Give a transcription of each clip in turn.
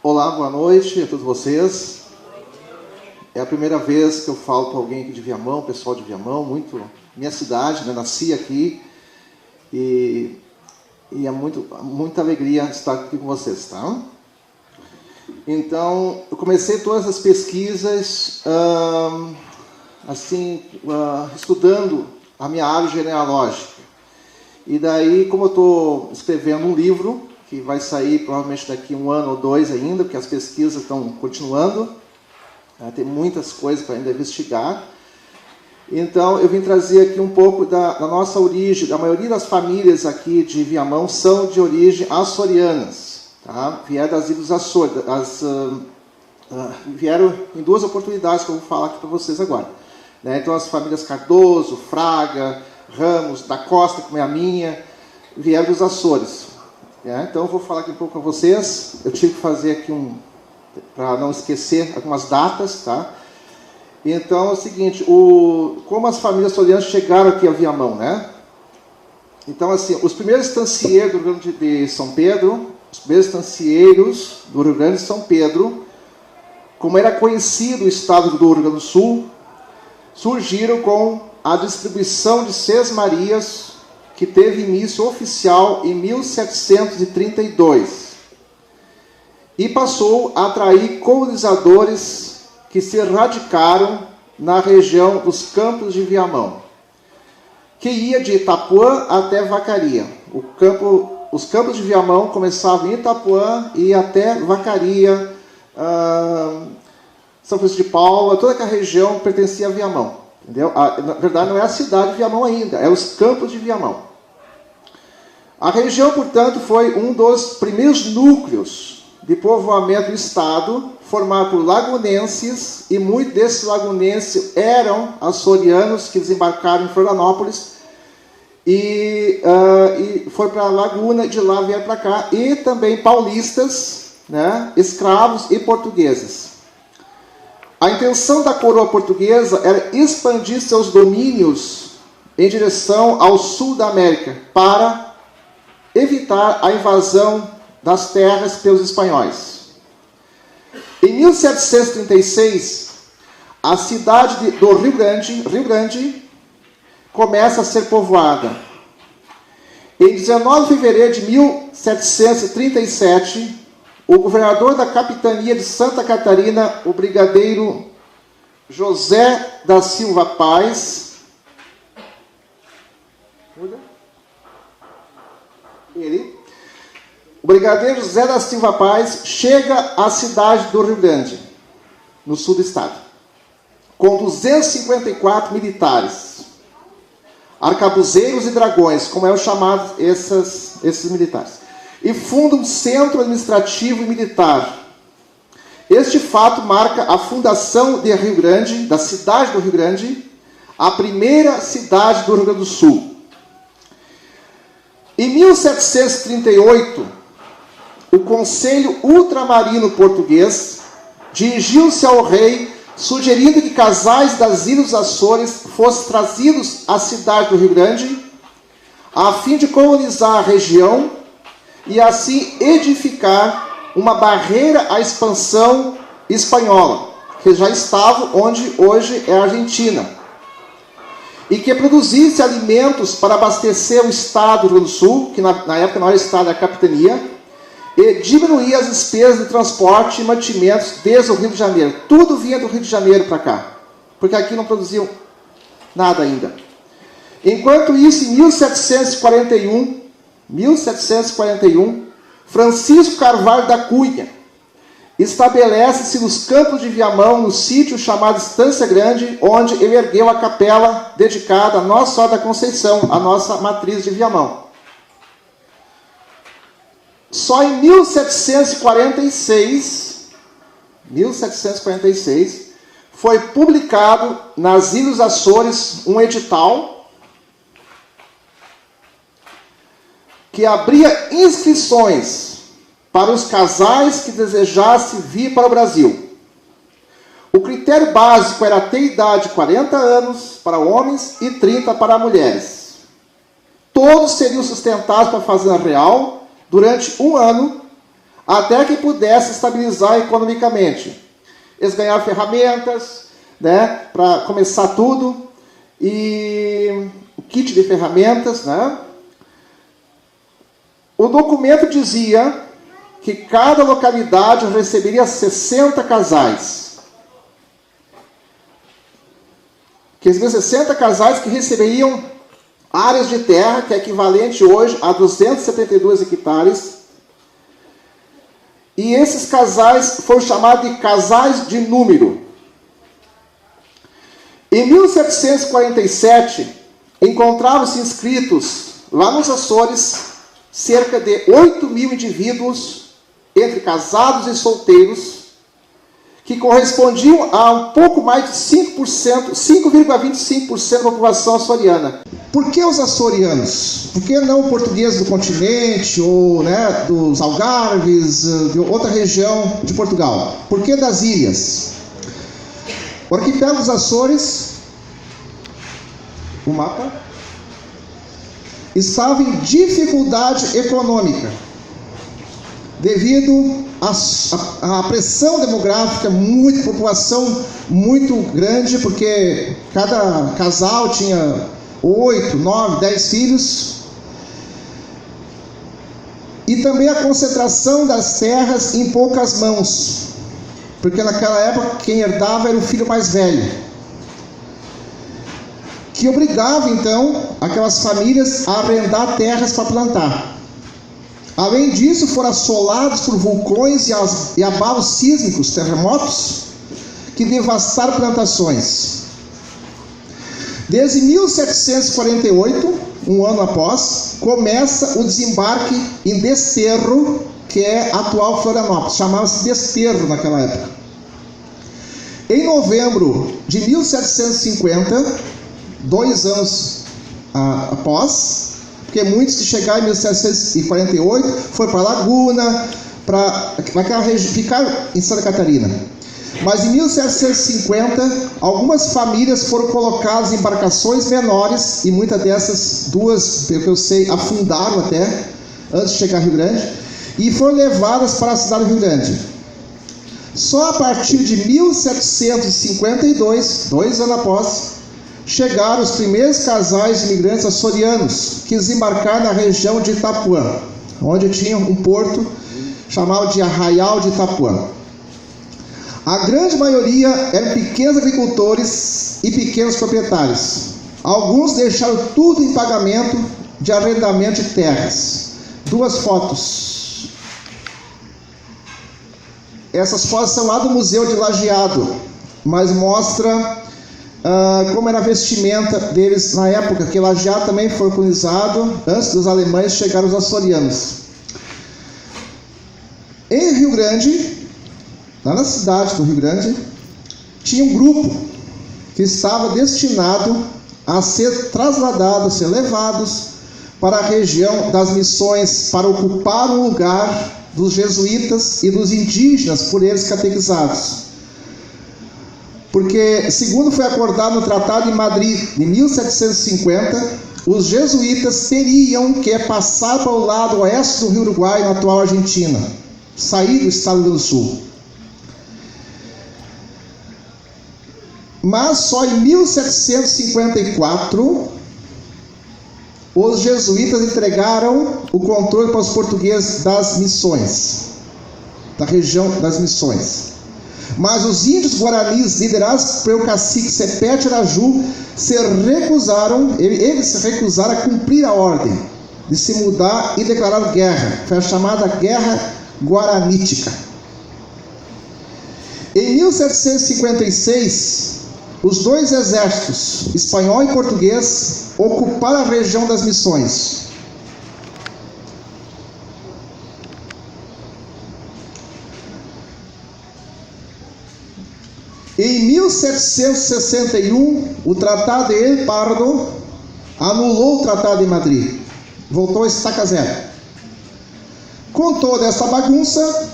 Olá, boa noite a todos vocês. É a primeira vez que eu falo para alguém aqui de Viamão, pessoal de Viamão, muito minha cidade, né? Nasci aqui e é muita alegria estar aqui com vocês, tá? Então, eu comecei todas as pesquisas estudando a minha árvore genealógica. E daí, como eu estou escrevendo um livro, que vai sair provavelmente daqui um ano ou dois ainda, porque as pesquisas estão continuando, tem muitas coisas para ainda investigar. Então, eu vim trazer aqui um pouco da nossa origem. A maioria das famílias aqui de Viamão são de origem açorianas, tá? Vieram das Ilhas Açores. Vieram em duas oportunidades que eu vou falar aqui para vocês agora, né? Então, as famílias Cardoso, Fraga, Ramos, da Costa, como é a minha, vieram dos Açores. Então, eu vou falar aqui um pouco com vocês. Eu tive que fazer aqui para não esquecer algumas datas, tá? Então, é o seguinte, como as famílias açorianas chegaram aqui a Viamão, né? Então, assim, os primeiros estancieiros do Rio Grande de São Pedro, os primeiros estancieiros do Rio Grande de São Pedro, como era conhecido o estado do Rio Grande do Sul, surgiram com a distribuição de Sesmarias, que teve início oficial em 1732 e passou a atrair colonizadores que se radicaram na região dos Campos de Viamão, que ia de Itapuã até Vacaria. Os Campos de Viamão começavam em Itapuã e ia até Vacaria, São Francisco de Paula, toda aquela região pertencia a Viamão. Entendeu? Na verdade, não é a cidade de Viamão ainda, é os Campos de Viamão. A região, portanto, foi um dos primeiros núcleos de povoamento do estado, formado por lagunenses, e muitos desses lagunenses eram açorianos que desembarcaram em Florianópolis e foram para a Laguna, e de lá vieram para cá, e também paulistas, né, escravos e portugueses. A intenção da coroa portuguesa era expandir seus domínios em direção ao sul da América, para evitar a invasão das terras pelos espanhóis. Em 1736, a cidade do Rio Grande, começa a ser povoada. Em 19 de fevereiro de 1737, o governador da capitania de Santa Catarina, o brigadeiro José da Silva Paz, o brigadeiro José da Silva Paz chega à cidade do Rio Grande, no sul do estado, com 254 militares, arcabuzeiros e dragões, como é o chamado esses militares, e funda um centro administrativo e militar. Este fato marca a fundação de Rio Grande, da cidade do Rio Grande, a primeira cidade do Rio Grande do Sul. Em 1738, o Conselho Ultramarino Português dirigiu-se ao rei, sugerindo que casais das Ilhas Açores fossem trazidos à cidade do Rio Grande, a fim de colonizar a região e assim edificar uma barreira à expansão espanhola, que já estava onde hoje é a Argentina, e que produzisse alimentos para abastecer o estado do Rio Grande do Sul, que na época não era estado, era capitania, e diminuir as despesas de transporte e mantimentos desde o Rio de Janeiro. Tudo vinha do Rio de Janeiro para cá, porque aqui não produziam nada ainda. Enquanto isso, em 1741, Francisco Carvalho da Cunha estabelece-se nos Campos de Viamão, no sítio chamado Estância Grande, onde ele ergueu a capela dedicada a Nossa Senhora da Conceição, a nossa matriz de Viamão. Só em 1746, foi publicado nas Ilhas Açores um edital que abria inscrições para os casais que desejassem vir para o Brasil. O critério básico era ter idade de 40 anos para homens e 30 para mulheres. Todos seriam sustentados pela Fazenda Real durante um ano, até que pudesse estabilizar economicamente. Eles ganharam ferramentas, né, para começar tudo, e o kit de ferramentas, né? O documento dizia que cada localidade receberia 60 casais. Que existiam 60 casais que receberiam áreas de terra, que é equivalente hoje a 272 hectares. E esses casais foram chamados de casais de número. Em 1747, encontravam-se inscritos lá nos Açores cerca de 8 mil indivíduos, entre casados e solteiros, que correspondiam a um pouco mais de 5%, 5,25% da população açoriana. Por que os açorianos? Por que não portugueses do continente, ou, né, dos Algarves, de outra região de Portugal? Por que das ilhas? O arquipélago dos Açores, o mapa, estava em dificuldade econômica, devido à pressão demográfica, população muito grande, porque cada casal tinha 8, 9, 10 filhos, e também a concentração das terras em poucas mãos, porque naquela época quem herdava era o filho mais velho, que obrigava então aquelas famílias a arrendar terras para plantar. Além disso, foram assolados por vulcões e abalos sísmicos, terremotos, que devastaram plantações. Desde 1748, um ano após, começa o desembarque em Desterro, que é a atual Florianópolis. Chamava-se Desterro naquela época. Em novembro de 1750, 2 anos após, porque muitos que chegaram em 1748 foram para Laguna, para aquela região, ficaram em Santa Catarina. Mas em 1750, algumas famílias foram colocadas em embarcações menores, e muitas dessas, duas, pelo que eu sei, afundaram até, antes de chegar ao Rio Grande, e foram levadas para a cidade do Rio Grande. Só a partir de 1752, 2 anos após, chegaram os primeiros casais de imigrantes açorianos, que desembarcaram na região de Itapuã, onde tinha um porto chamado de Arraial de Itapuã. A grande maioria eram pequenos agricultores e pequenos proprietários. Alguns deixaram tudo em pagamento de arrendamento de terras. 2 fotos. Essas fotos são lá do Museu de Lajeado, mas mostra como era a vestimenta deles na época, que Lajeado também foi colonizado, antes dos alemães chegaram os açorianos. Em Rio Grande, lá na cidade do Rio Grande, tinha um grupo que estava destinado a ser trasladado, a ser levados para a região das missões, para ocupar o lugar dos jesuítas e dos indígenas por eles catequizados. Porque, segundo foi acordado no Tratado de Madrid, de 1750, os jesuítas teriam que passar para o lado oeste do Rio Uruguai, na atual Argentina, sair do estado do Sul. Mas só em 1754, os jesuítas entregaram o controle para os portugueses das missões, da região das missões. Mas os índios guaranis, liderados pelo cacique Sepete Araju, eles se recusaram a cumprir a ordem de se mudar e declararam guerra. Foi a chamada Guerra Guaranítica. Em 1756, os 2 exércitos, espanhol e português, ocuparam a região das missões. Em 1761, o Tratado de El Pardo anulou o Tratado de Madrid. Voltou a estaca zero. Com toda essa bagunça,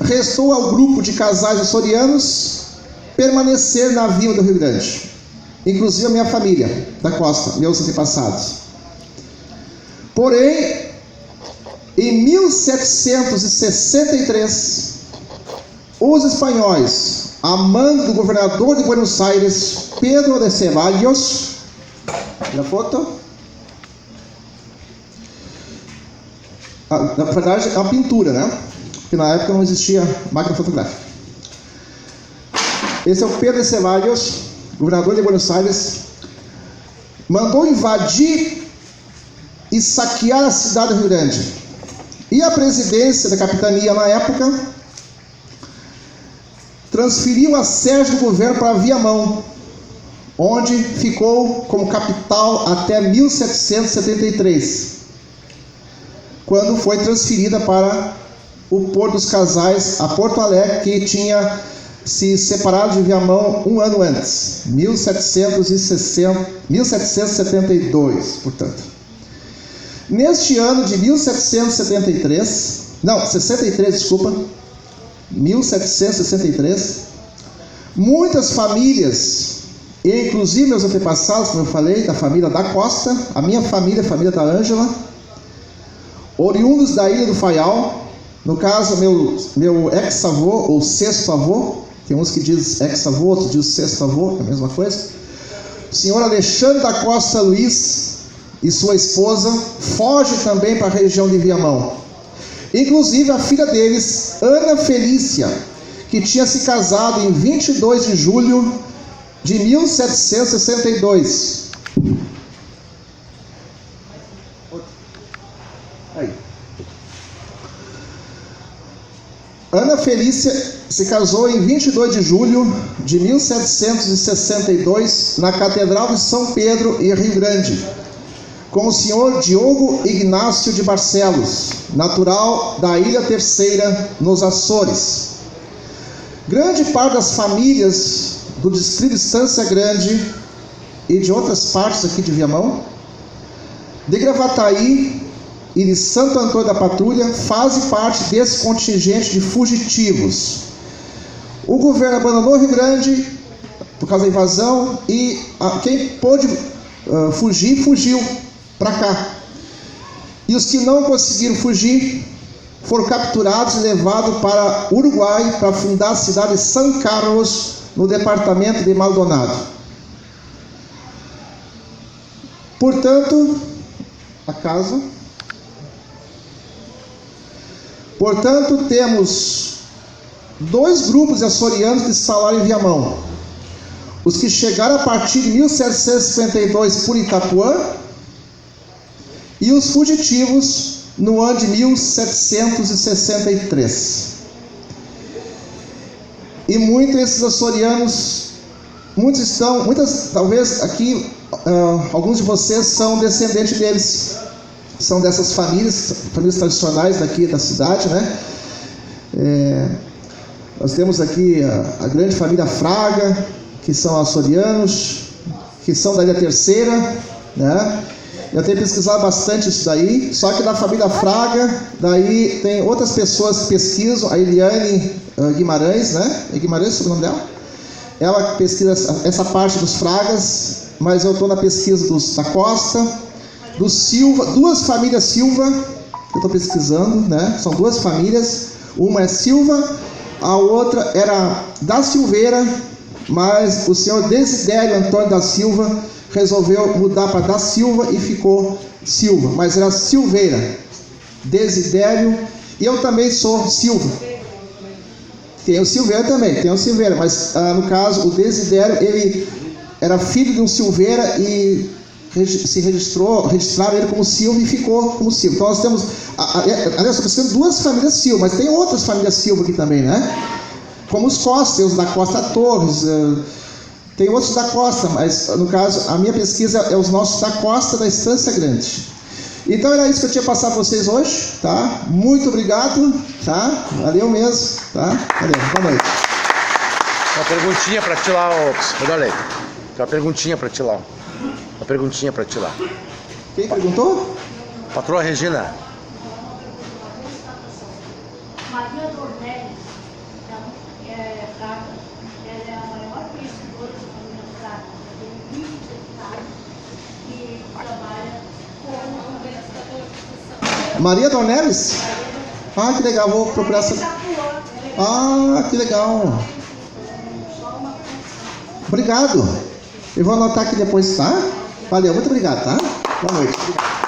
restou ao grupo de casais açorianos permanecer na vila do Rio Grande. Inclusive a minha família da costa, meus antepassados. Porém, Em 1763, os espanhóis, a mando do governador de Buenos Aires, Pedro de Ceballos, na foto, na verdade é uma pintura, né? Porque na época não existia máquina fotográfica. Esse é o Pedro de Ceballos, governador de Buenos Aires, mandou invadir e saquear a cidade do Rio Grande. E a presidência da capitania na época transferiu a sede do governo para Viamão, onde ficou como capital até 1773, quando foi transferida para o Porto dos Casais, a Porto Alegre, que tinha se separado de Viamão um ano antes, 1772, portanto. Neste ano de 1763, muitas famílias, inclusive meus antepassados, como eu falei, da família da Costa, a minha família, a família da Ângela, oriundos da Ilha do Faial, no caso meu ex-avô ou sexto avô, tem uns que dizem ex-avô, outros dizem sexto avô, é a mesma coisa, o senhor Alexandre da Costa Luiz e sua esposa foge também para a região de Viamão. Inclusive a filha deles, Ana Felícia, que tinha se casado em 22 de julho de 1762. Aí. Ana Felícia se casou em 22 de julho de 1762 na Catedral de São Pedro, em Rio Grande, com o senhor Diogo Ignácio de Barcelos, natural da Ilha Terceira, nos Açores. Grande parte das famílias do distrito de Estância Grande e de outras partes aqui de Viamão, de Gravataí e de Santo Antônio da Patrulha, fazem parte desse contingente de fugitivos. O governo abandonou o Rio Grande por causa da invasão e quem pôde fugir, fugiu para cá. E os que não conseguiram fugir foram capturados e levados para Uruguai para fundar a cidade de São Carlos, no departamento de Maldonado. Portanto, temos dois grupos de açorianos que se instalaram em Viamão. Os que chegaram a partir de 1752 por Itapuã e os fugitivos no ano de 1763. E muitos desses açorianos, talvez aqui, alguns de vocês são descendentes deles, são dessas famílias tradicionais daqui da cidade, né? Nós temos aqui a grande família Fraga, que são açorianos, que são da Ilha Terceira, né? Eu tenho pesquisado bastante isso daí, só que da família Fraga, daí tem outras pessoas que pesquisam, a Eliane Guimarães, né? É Guimarães o nome dela? Ela pesquisa essa parte dos Fragas, mas eu estou na pesquisa da Costa, do Silva, duas famílias Silva, que eu estou pesquisando, né? São duas famílias, uma é Silva, a outra era da Silveira, mas o senhor Desidério Antônio da Silva resolveu mudar para da Silva e ficou Silva, mas era Silveira, Desidério, e eu também sou Silva. Tem o Silveira também, tem o Silveira, mas no caso o Desidério, ele era filho de um Silveira e registraram ele como Silva e ficou como Silva. Então nós temos, aliás, estou pensando duas famílias Silva, mas tem outras famílias Silva aqui também, né? Como os Costa, tem os da Costa Torres, tem outros da Costa, mas no caso a minha pesquisa é os nossos da Costa da Estância Grande. Então era isso que eu tinha passado para vocês hoje, tá? Muito obrigado, tá? Valeu mesmo, tá? Valeu, boa noite. Uma perguntinha para ti lá, Rodolei. Uma perguntinha para ti lá. Uma perguntinha para ti lá. Quem perguntou? Patroa Regina. Maria Dornelles, Fraga, ela é a maior conhecedora da família Fraga. Tem 20 deputados que trabalha como organizador de discussão. Maria Dornelles? Ah, que legal, vou procurar essa. Ah, que legal. Obrigado. Eu vou anotar aqui depois, tá? Valeu, muito obrigado, tá? Boa noite.